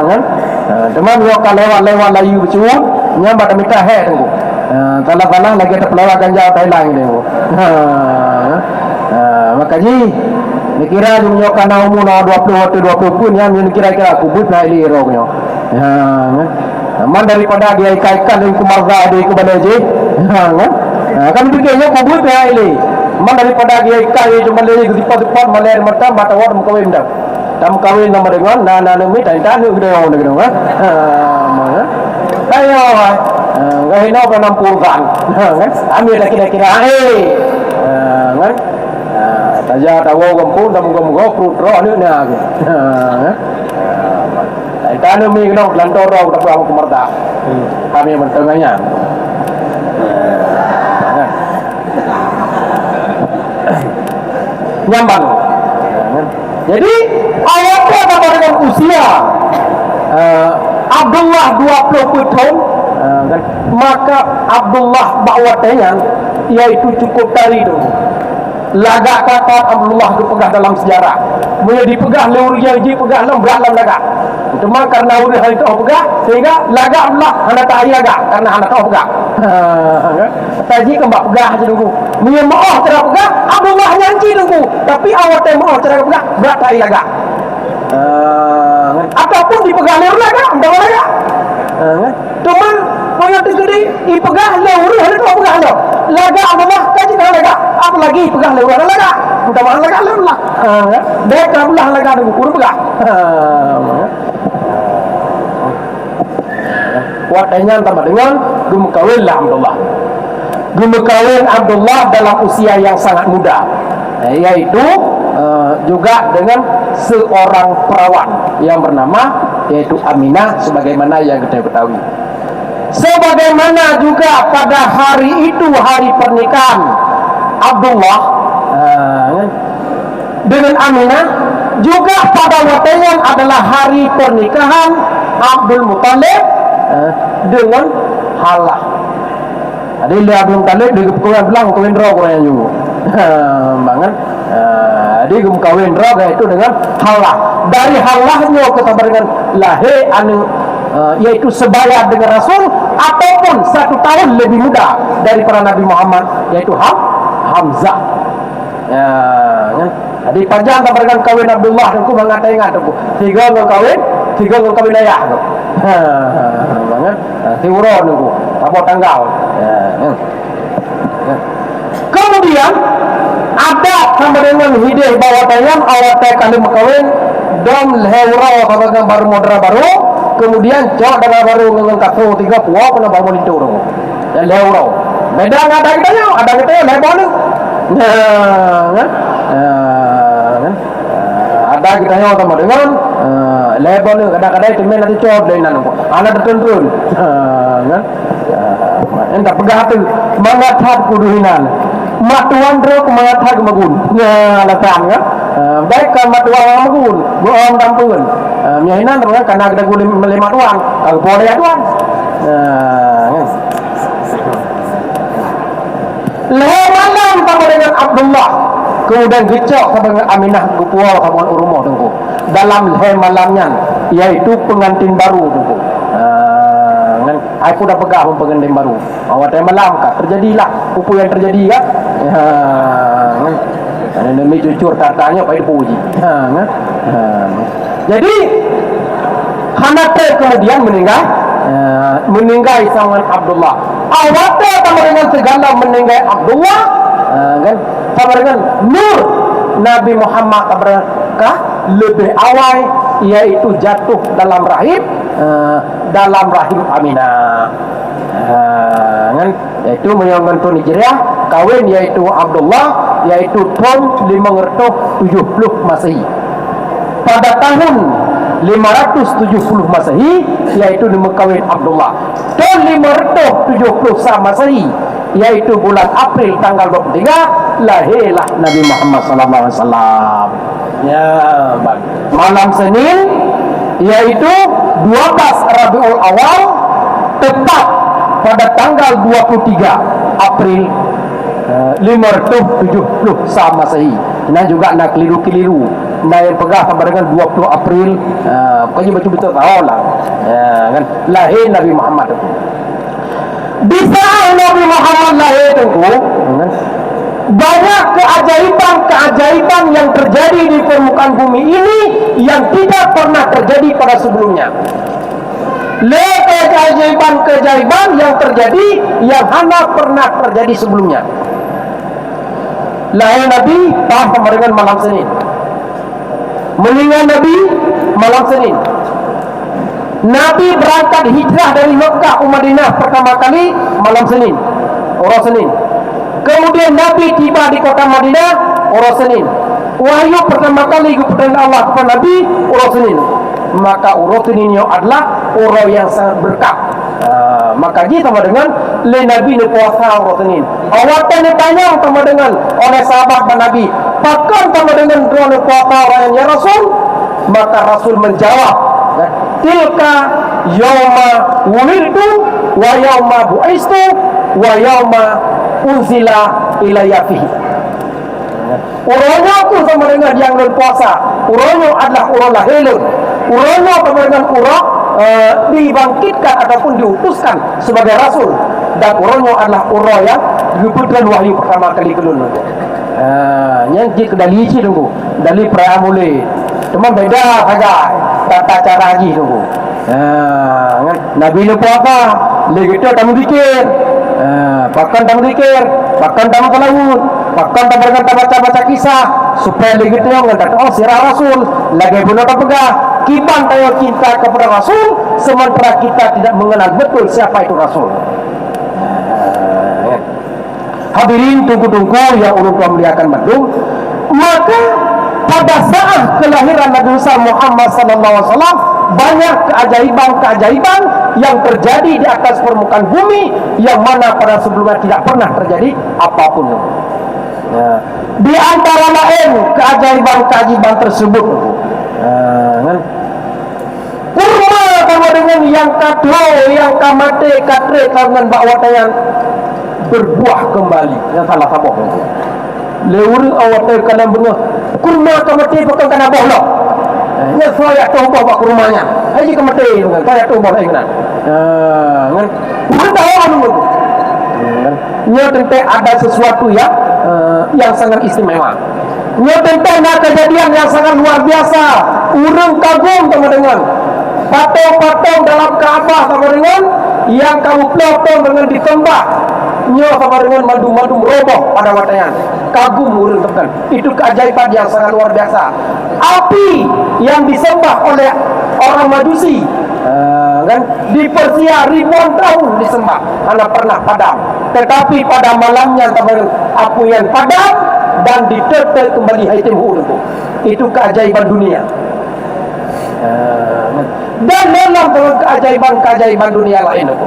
Kan? Teman yo lewat layu bercuun, nyamba kami tah he tunggu. Talah-talah lagi ada pelawak ganja Thailand ni. Makanya dikira junyo kana umur 20 pun yang kira-kira kubut na ili ro nyo. Man daripada dia ikan dengan kumarga dia ke balaje. Kan pikirnya kubut na ili. Man daripada dia ikan dia cuma lagi di depan maler mata mata wad mukawin dah. Tam kawin nama dengan na mi tan nu gede on gede kan. Ayo ngai no ka nampurkan. Kan? Ambil kira-kira kan? Taja tawo kampung muga-muga perut roh ni na. Tanu mi kena lantor roh tak apa kemerta. Kami bertengahnya. Nyambang. Jadi awalnya pada dengan usia Abdullah 20 tahun, maka Abdullah bakwatnya yaitu cukup tari tu. Lagak kata Abdullah tu pegah dalam sejarah. Mula dipegah lewur yang dipegah dalam beralam lagak. Cuma karena udah hari tahu pegah sehingga lagak Allah hendak tak lagak karena hendak tahu pegah. Taji kembak pegah je dulu. Mula maaf cara pegah Abdullah nyanci dulu. Tapi awak teh maaf cara pegah berat tak lagak. Ataupun dipegah lewur lagak, dalam lagak. Cuma orang tergede dipegah lewur hari tahu pegah lo. Lagak Abdullah kaji kalau lagak. Apa lagi pegah lewur lagak. Mudah mana lagak lewur lah. Dia kamulah lagak dulu kurang pegah. Wadahnya tambah dengan gemukawin lah Abdullah. Gemukawin Abdullah dalam usia yang sangat muda, yaitu juga dengan seorang perawan yang bernama yaitu Aminah, sebagaimana yang kita ketahui. Sebagaimana juga pada hari itu, hari pernikahan Abdullah dengan Aminah, juga pada waktunya adalah hari pernikahan Abdul Muttalib dengan Halah. Jadi dia Abdul Muttalib dia kawin kawin roh kau yang juga. Bangan. Dia kawin roh itu dengan Halah. Dari Halahnya kita dengan lahir anu yaitu sebaya dengan Rasul ataupun 1 tahun lebih muda daripada Nabi Muhammad yaitu Hamzah. Jadi panjang kita dengan kawin Abdullah dan ku mengatakan tu. 3 kawin ayah tu. Banget. Tiuron tu. Apa tanggal. Kemudian ada sama dengan hidayah bawa tayang awak tay kali kawin dom lehura kalau baru modera baru kemudian cok dengan baru dengan katro 3 puak pernah bawa itu dong dan lehura beda nggak ada kita lebar nih ada kita yang sama dengan lebar nih kadang-kadang itu main nanti cok dari nana anak tertentu entah pegah tu mengathat kuduhinan matuan ro mengathat magun alatan kan baik kan matuan magun bohong tampun miahinan dengan karena ada guli melima tuan kalau boleh tuan malam sama dengan Abdullah kemudian gecok sama dengan Aminah Gupual sama Urumo tunggu dalam malamnya yaitu pengantin baru tunggu aku dah pegang pengantin baru awak malam kah terjadilah apa yang terjadi kan demi jujur katanya baik puji jadi Hanate kemudian meninggal sangat Abdullah awatnya sama dengan segala meninggal Abdullah kan sama dengan Nur Nabi Muhammad kah lebih awal yaitu jatuh dalam rahim Aminah kan yaitu menyangkan tu Hijriah kawin yaitu Abdullah yaitu tahun 570 Masehi pada tahun 570 Masehi yaitu kawin Abdullah tahun 570 Masehi yaitu bulan April tanggal 23 lahirlah Nabi Muhammad SAW. Ya, malam Senin yaitu 12 Rabiul Awal tepat pada tanggal 23 April 570 sama Masehi. Nah juga nak keliru-keliru. Nah yang pegah sama dengan 20 April, pokoknya betul-betul tahu lah. Kan lahir Nabi Muhammad itu. Di saat Nabi Muhammad lahir itu, kan, banyak keajaiban-keajaiban yang terjadi di permukaan bumi ini yang tidak pernah terjadi pada sebelumnya. Keajaiban-keajaiban yang terjadi yang hanya pernah terjadi sebelumnya. Lahir Nabi pas sama dengan malam Senin. Meninggal Nabi malam Senin. Nabi berangkat hijrah dari Mekah ke Madinah pertama kali malam Senin, orang Senin. Kemudian Nabi tiba di kota Madinah orang Senin. Wahyu pertama kali kepada Allah kepada Nabi orang Senin. Maka orang Senin adalah orang yang sangat berkah. Maka dia sama dengan le Nabi ni puasa orang Senin. Awatan ni tanya sama dengan oleh sahabat Nabi, bahkan sama dengan orang puasa orang yang Rasul. Maka Rasul menjawab, tilka yauma wulidtu wa yauma bu'istu wa yauma unzila ilayya fihi. Urangnya aku sama dengan yang berpuasa. Urangnya adalah urang lahirun. Urangnya sama dengan urang dibangkitkan ataupun diutuskan sebagai rasul. Dan urangnya adalah urang yang diberikan wahyu pertama kali kelun. Yang dia kedali isi tunggu. Dari pramule. Cuma beda saja tata cara haji tunggu. Nabi lupa apa? Lagi tu tamu dikir. Bahkan tamu dikir, bahkan tamu kelawut, bahkan tamu baca-baca kisah supaya lagi tu yang kata, oh sirah Rasul lagi benar tak pegah. Kiban tayo cinta kepada Rasul sementara kita tidak mengenal betul siapa itu Rasul. Hadirin tunggu-tunggu yang ulun tua muliakan madung. Maka pada saat kelahiran Nabi Muhammad SAW banyak keajaiban-keajaiban yang terjadi di atas permukaan bumi yang mana pada sebelumnya tidak pernah terjadi apapun. Di antara lain keajaiban-keajaiban tersebut, kurma sama dengan yang kado, yang kamate, katre karunan bakwatayan berbuah kembali. Yang salah sabok. Lewur awatay kanan bunga kurma kamate bukan kana bohlo. Nya saya tahu bawa kurmanya. Haji kamate kan saya tahu bawa ingnan. Kan tahu nya tentang ada sesuatu yang sangat istimewa. Nya tentang kejadian yang sangat luar biasa. Urang kagum sama dengan patung-patung dalam Ka'bah sama dengan yang kamu pelotong dengan disembah. Nya sama dengan madu-madu roboh pada watayan. Kagum urang teman. Itu keajaiban yang sangat luar biasa. Api yang disembah oleh orang Majusi, kan di Persia ribuan tahun disembah, hanya pernah padam. Tetapi pada malamnya api yang padam dan ditetek kembali haitim itu. Itu keajaiban dunia. Dan dalam keajaiban-keajaiban dunia lain itu,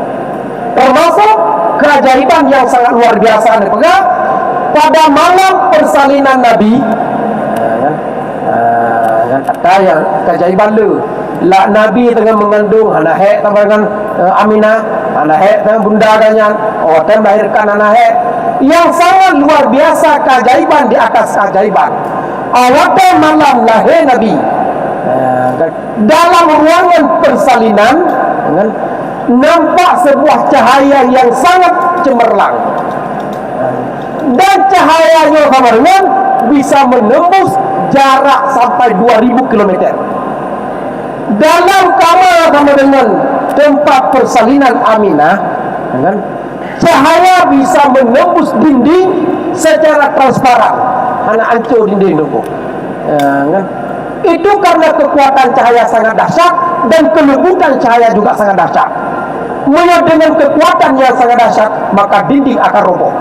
termasuk keajaiban yang sangat luar biasa pada malam persalinan Nabi. Kata yang keajaiban lu lah Nabi tengah mengandung anak hek dengan Aminah, anak hek dengan bunda ganyan, orang melahirkan anak hek yang sangat luar biasa, keajaiban di atas keajaiban. Awal malam lahir Nabi dalam ruangan persalinan, nampak sebuah cahaya yang sangat cemerlang dan cahayanya kemarin bisa menembus jarak sampai 2000 km. Dalam kamar sama dengan tempat persalinan Aminah, cahaya bisa menembus dinding secara transparan. Hanya hancur dinding itu. Itu karena kekuatan cahaya sangat dahsyat dan kelembutan cahaya juga sangat dahsyat. Dengan kekuatan yang sangat dahsyat, maka dinding akan roboh.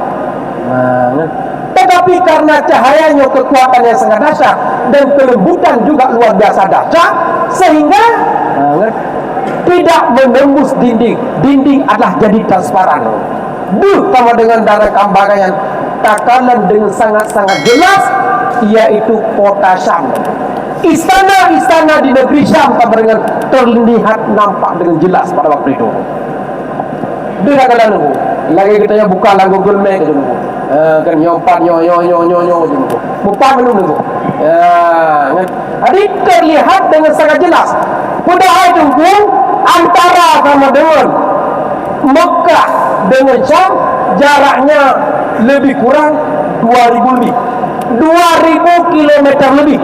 Tetapi karena cahayanya kekuatan yang sangat dahsyat dan kelembutan juga luar biasa dahsyat, sehingga tidak menembus dinding. Dinding adalah jadi transparan. sama dengan darah kambangan takalan dengan sangat-sangat jelas, yaitu kota Syam. Istana-istana di negeri Syam sama dengan terlihat nampak dengan jelas pada waktu itu. Dia kata nunggu. Lagi kita yang buka lagu Google Map itu nunggu. Kan nyompat nyo nunggu. Buka menu nunggu. Kan. Jadi terlihat dengan sangat jelas. Padahal tunggu antara sama dengan Mekah dengan Syam jaraknya lebih kurang 2000 lebih. 2000 km lebih.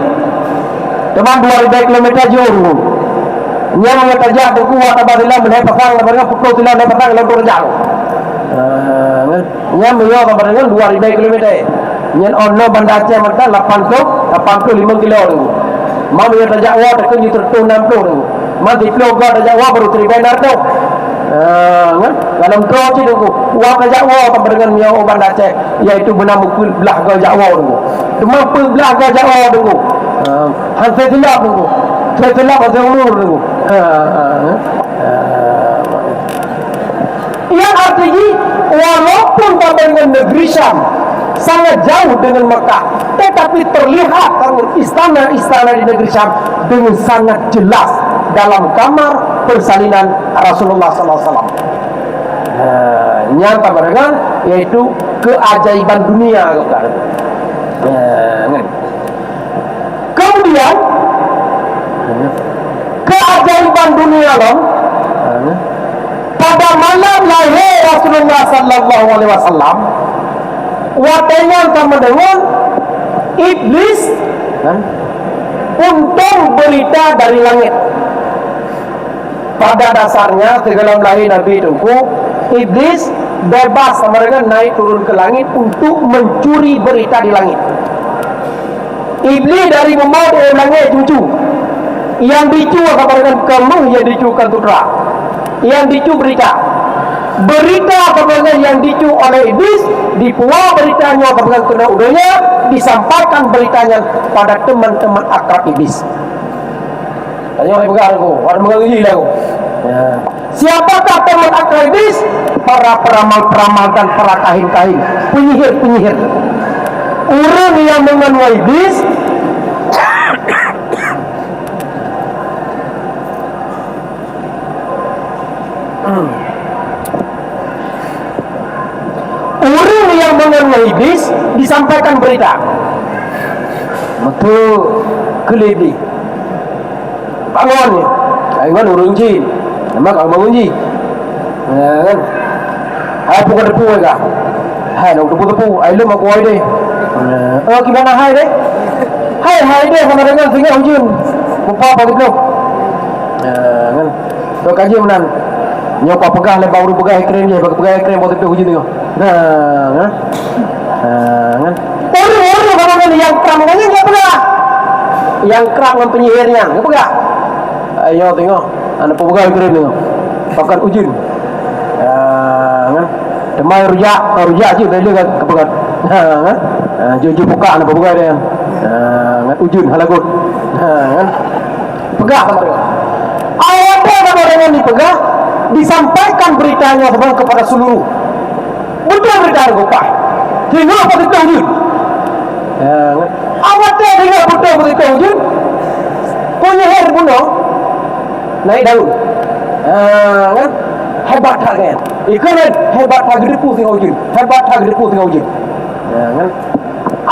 Teman 2000 km jauh. Yang mengajar tunggu wa tabarilah menai pasang dengan pukul tilang menai pasang lalu berjauh. Yang menyo dengan 2000 km. Yang ono Banda Aceh mereka 85 kilo tunggu. Mau mengajar wa tak kunci 60 tunggu. Mati kilo ga ajar wa baru 3 benar tu. Dalam kau tu tunggu. Wa ajar wa sama dengan menyo Banda Aceh iaitu benar mukul belah ga ajar wa tunggu. Cuma belah ga ajar wa tunggu. Hansai tilap tunggu. Saya telah pada umur tunggu. Yang artinya walaupun pada dengan negeri Syam sangat jauh dengan Mekah, tetapi terlihat istana-istana di negeri Syam dengan sangat jelas dalam kamar persalinan Rasulullah SAW. Nyata barengan yaitu keajaiban dunia. Kemudian keajaiban dunia loh. Pada malam lahir Rasulullah sallallahu alaihi wasallam, watenya sama dengan iblis untung berita dari langit. Pada dasarnya segala lahir Nabi itu iblis bebas sama dengan naik turun ke langit untuk mencuri berita di langit. Iblis dari memau dari langit cucu. Yang dicu apa dengan kamu yang dicukan tudra. Yang dicu berita. Berita apa dengan yang dicu oleh iblis, dipuah beritanya apa dengan kena udahnya, disampaikan beritanya pada teman-teman akrab iblis. Tanya oleh pegang aku, ada mengaji lah aku. Siapakah teman akrab iblis? Para peramal-peramal dan para kahin-kahin, penyihir-penyihir. Orang yang mengenai iblis orang yang mengenai iblis disampaikan berita betul kelebih bangunnya bangun orang jin nama kau bangun jin kan hai pukul depu kah hai nak depu ai lu aku ai deh gimana hai deh hai deh sama dengan singa jin lupa apa gitu kan tu kaji menan nyoba pegang le baru pegang ekran je pegang ekran buat itu hujung tengok kan orang kalau yang kerang kan enggak pegang yang kerang dengan penyihirnya enggak pegang ayo tengok anda pegang ekran tengok pakai ujung kan demai rujak je dia kan kepegang kan jujur buka anda pegang dia kan ujung halagut kan pegang sama dia awalnya kalau dengan dipegang disampaikan beritanya kepada seluruh. Betul berita gopah. Tengok apa kita wujud. Awatnya tengok betul berita wujud. Penyihir bunuh naik daun. Kan? Hebat kan? Ikan hebat lagi depu tengok wujud. Hebat lagi depu tengok wujud. Kan?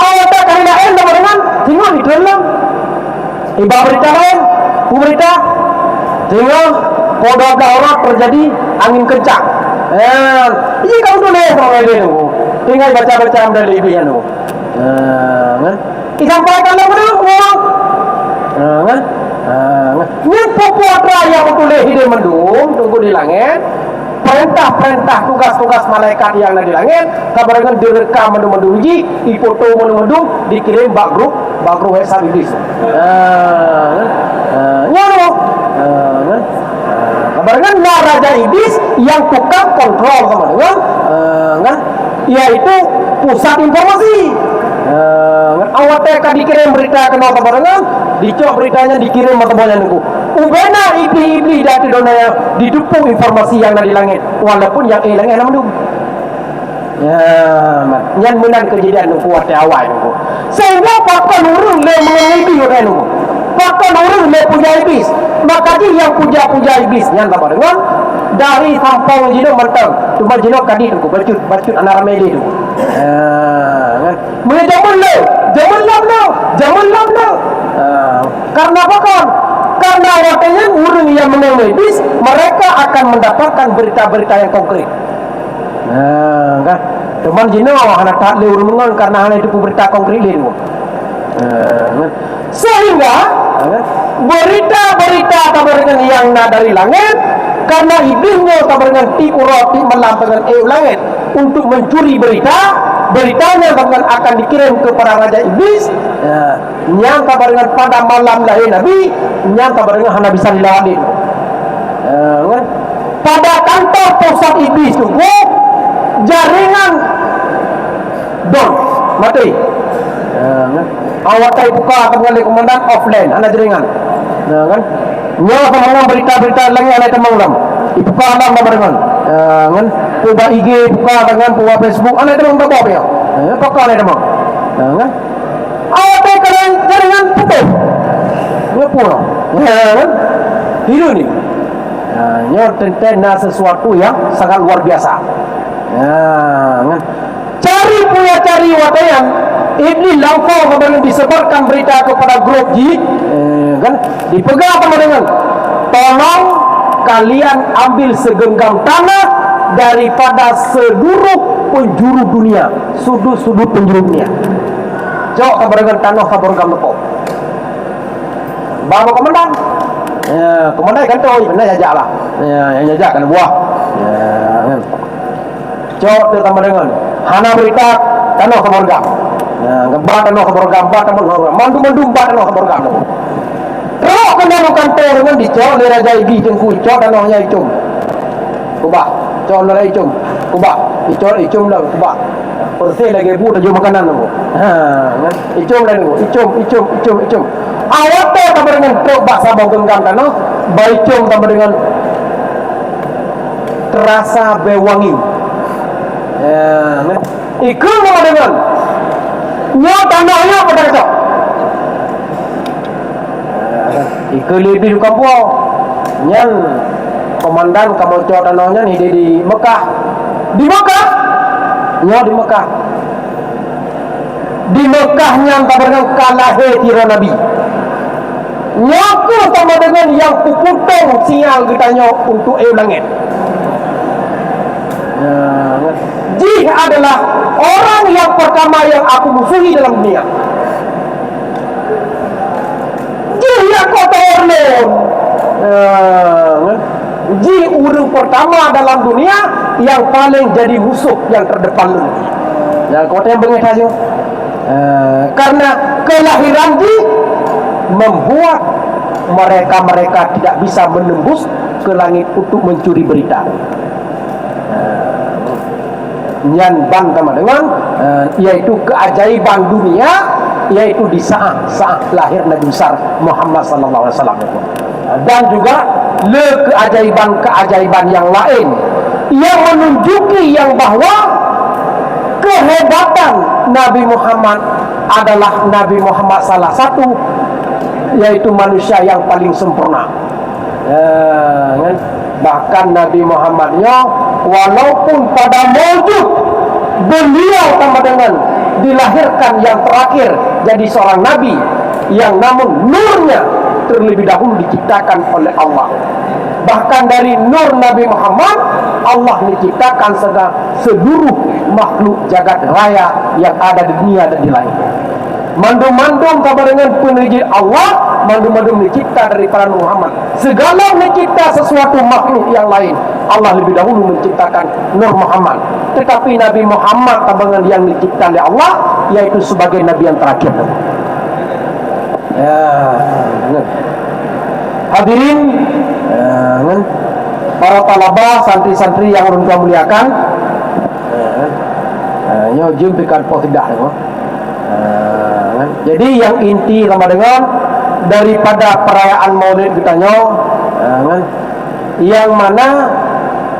Awatnya kali lain teman-teman tengok di dalam. Ibarat berita lain, berita tengok pada orang terjadi angin kencang. Ini kau boleh orang ini tu. Tinggal baca-baca dari ibu yang tu. Kan? Disampaikan lah betul orang. Kan? Ini popuatra yang boleh hidup mendung tunggu di langit. Perintah-perintah tugas-tugas malaikat yang ada di langit. Kabarkan direkam mendung-mendung uji, dipoto mendung-mendung, dikirim bak grup WhatsApp iblis. Nyaru. Kan? Kabarkan raja iblis yang tukang kontrol sama dengan kan? Yaitu pusat informasi. Awatnya kan dikirim berita kenal kabarkan, dicok beritanya dikirim matanya nunggu. Ubena iblis dari dunia didukung informasi yang ada di langit, walaupun yang langit nama dulu. Ya, yang menan kejadian nu kuat awal nu. Sehingga pakon urang le mengibi orang nu. Pakon urang le puja iblis. Maka dia yang puja iblis nyan apa dengan dari sampong jino mentang. Cuma jino kadi tu bacut anak ramai dia tu. Kan. Mulai zaman lam. Karena apa kan? Karena waktunya urang yang mengenal iblis, mereka akan mendapatkan berita-berita yang konkret. Kan? Teman jino anak tak lewat mengon karena hanya itu berita konkret dia. Sehingga berita-berita kabarkan yang dari langit, karena iblisnya kabarkan tipu roti melampangkan langit untuk mencuri beritanya akan dikirim kepada raja iblis. Yang kabarkan pada malam lahir Nabi, yang kabarkan hanya bisa dilawatin. Pada kantor pusat iblis tu jaringan don mati. Awak tay buka dengan komandan offline ana jaringan. Kan? Nyawa teman berita-berita lagi ana teman lam. Ibuka alam barengan. Kan? Puba IG buka dengan puba Facebook ana teman apa ya? Pokok ana teman. Kan? Awak tay kalian jaringan putus. Ngapura? Kan? Hidup ni. Nyawa tentang sesuatu yang sangat luar biasa. Kan? Cari watayan iblis langsung kemudian disebarkan berita kepada grup jin, kan? Dipegang dengan tolong kalian ambil segenggam tanah daripada seluruh penjuru dunia, sudut-sudut penjuru dunia. Jauh kemudian tanah kemudian lepok. Bawa komandan. Komandan kan tahu benar jajak lah. Yang jajak kan buah. Kan? Jauh terutama dengan hana berita tanah keborgam. Gempa tanah keborgam, mandu tanah keborgam. Terus kena kantor dengan dicor le raja ibi jengku cor tanahnya icum. Kubah, cor le icum. Kubah, icum lah kubah. Perse lagi bu dah jual makanan tu. Icum dah tu, icum. Awak tu tambah dengan truk bahasa bau genggam tanah, baicum tambah dengan terasa bewangi. Ikut mau dengan nyawa tanahnya pada kesok. Ikut lebih duka puau. Nyan komandan kamu cowok tanahnya ni di Mekah. Di Mekah? Nyawa di Mekah. Di Mekah yang tak dengan kalah tira Nabi. Nyaku sama dengan yang puputong sial ditanya untuk langit. Jih adalah orang yang pertama yang aku musuhi dalam dunia. Jih yang kotor lor. Jih urang pertama dalam dunia yang paling jadi musuh yang terdepan lu. Ya kota yang bengit aja. Karena kelahiran jih membuat mereka tidak bisa menembus ke langit untuk mencuri berita. Yang ban sama dengan yaitu keajaiban dunia, yaitu di saat lahir Nabi besar Muhammad sallallahu alaihi wasallam, dan juga keajaiban yang lain yang menunjuki yang bahwa kehebatan Nabi Muhammad adalah Nabi Muhammad salah satu yaitu manusia yang paling sempurna. Bahkan Nabi Muhammadnya walaupun pada wujud beliau sama dengan dilahirkan yang terakhir jadi seorang nabi yang namun nurnya terlebih dahulu diciptakan oleh Allah. Bahkan dari nur Nabi Muhammad Allah menciptakan seluruh makhluk jagat raya yang ada di dunia dan di langit. Mandum-mandum kabar dengan penerjit Allah, mandum-mandum mencipta daripada Muhammad. Segala mencipta sesuatu makhluk yang lain, Allah lebih dahulu menciptakan Nur Muhammad. Tetapi Nabi Muhammad kabar yang dicipta oleh Allah, yaitu sebagai Nabi yang terakhir. Hadirin, para talabah, santri-santri yang orang tua muliakan, jumpikan positif. Jadi yang inti sama dengan daripada perayaan Maulid kita yang mana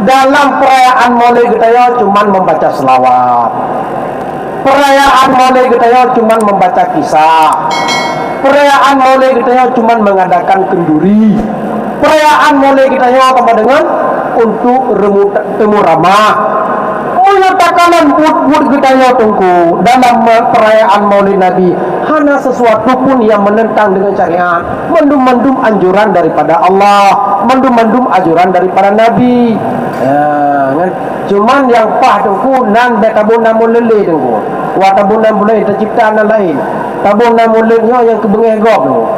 dalam perayaan Maulid kita ya cuman membaca selawat. Perayaan Maulid kita ya cuman membaca kisah. Perayaan Maulid kita ya cuman mengadakan kenduri. Perayaan Maulid kita ya apa dengan untuk temu ramah. Menyatakan buat kita ya tunggu dalam perayaan Maulid Nabi hanya sesuatu pun yang menentang dengan syariat, mendum-mendum anjuran daripada Allah, mendum-mendum anjuran daripada Nabi. Ya, kan? Cuman yang pah tunggu nan betabun namun lele tunggu. Wa tabun namun lele tercipta nan lain. Tabun namun lele yang kebengeh gop tunggu.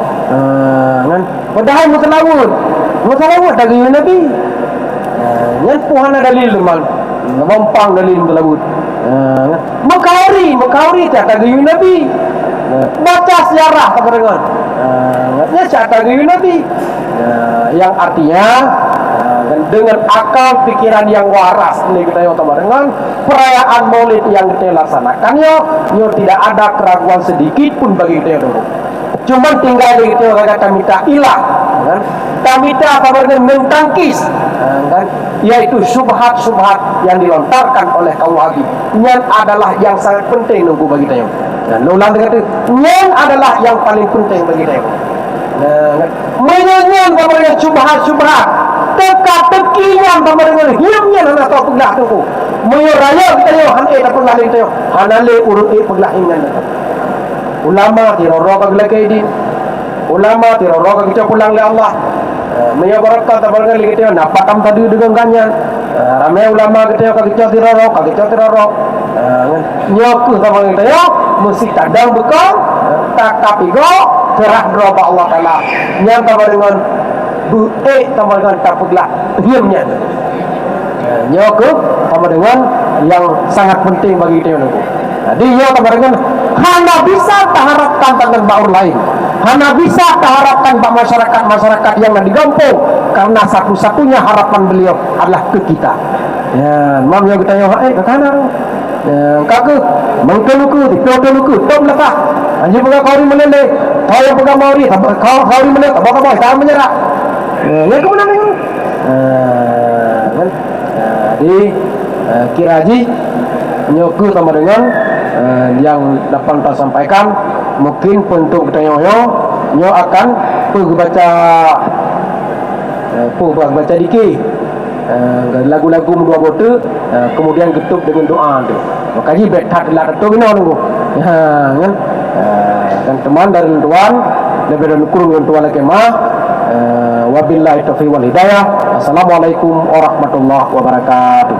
Kan? Padahal mutalawud dari Nabi. Yang puhana dalil teman. Mampang dalil mutalawud. Mengkauri kata gayu Nabi. Baca sejarah apa dengan? Kata gayu Nabi. Yang artinya dengan akal pikiran yang waras ini kita yang dengan perayaan Maulid yang kita laksanakannya, tidak ada keraguan sedikit pun bagi kita dulu. Cuman tinggal di kita kata minta ilah, kan? Tamita apa dengan mentangkis, kan? Yaitu subhat-subhat yang dilontarkan oleh kaum Wahabi. Yang adalah yang sangat penting nunggu bagi kita. Dan ulang dengan itu, yang adalah yang paling penting bagi kita. Menyanyian apa dengan subhat-subhat, teka-tekinya apa dengan hiamnya nak tahu pegelah tu. Menyeraya kita yo han tak pegelah kita yo. Hanale urut pegelah ingan. Ulama tiroro kagelah kaidi. Ulama tiroro kagelah pulang le Allah. Meya barakat tabarang kita nak patam tadi dengan ganyan. Ramai ulama kita kagelah tiroro. Nyok tabarang kita yo mesti tadang bekal tak kapigo cerah roba Allah Taala. Yang tabarang sama dengan tapuglah diamnya. Nyok sama dengan yang sangat penting bagi kita itu. Jadi nyok sama dengan hanya bisa terharapkan dengan baur lain. Hanya bisa terharapkan masyarakat yang digampung karena satu-satunya harapan beliau adalah ke kita. Ya, mam yang kita nyok ke kanan. Kaku mengkeluku dipeluk-peluk tom lepas. Anjir pegang kauri melele, kau yang pegang mauri, kau kauri melele, kau tak menyerah. Yang kemudian kan? Jadi kiraji nyoku sama dengan yang dapat kita sampaikan mungkin untuk kita nyo akan baca dikit lagu-lagu dua bote kemudian getuk dengan doa tu makanya betat lah tu bina nunggu kan dan teman dari tuan daripada kurung tuan lagi mah wabillahi taufiq wal hidayah. Assalamualaikum warahmatullahi wabarakatuh.